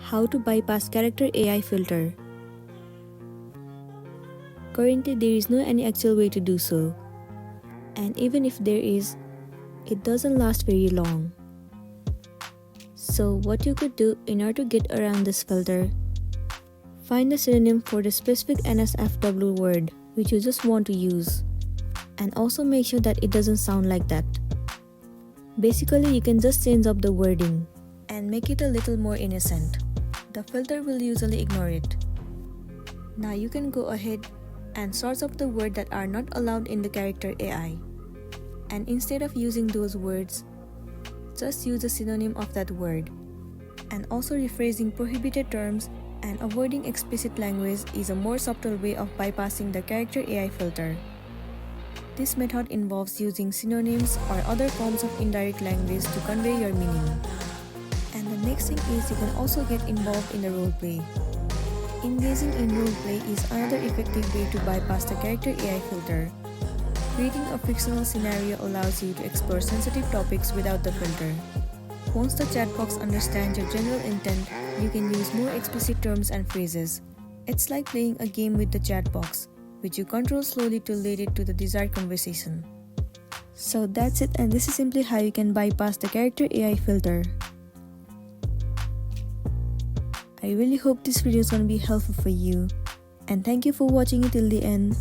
How to bypass Character AI Filter. Currently, there is no any actual way to do so. And even if there is, it doesn't last very long. So what you could do in order to get around this filter, find a synonym for the specific NSFW word which you just want to use. And also make sure that it doesn't sound like that. Basically, you can just change up the wording and make it a little more innocent. The filter will usually ignore it. Now you can go ahead and sort up the words that are not allowed in the Character AI. And instead of using those words, just use a synonym of that word. And also rephrasing prohibited terms and avoiding explicit language is a more subtle way of bypassing the Character AI filter. This method involves using synonyms or other forms of indirect language to convey your meaning. And the next thing is you can also get involved in the roleplay. Engaging in roleplay is another effective way to bypass the Character AI filter. Creating a fictional scenario allows you to explore sensitive topics without the filter. Once the chat box understands your general intent, you can use more explicit terms and phrases. It's like playing a game with the chat box, which you control slowly to lead it to the desired conversation. So that's it, and this is simply how you can bypass the Character AI filter. I really hope this video is gonna be helpful for you, and thank you for watching it till the end.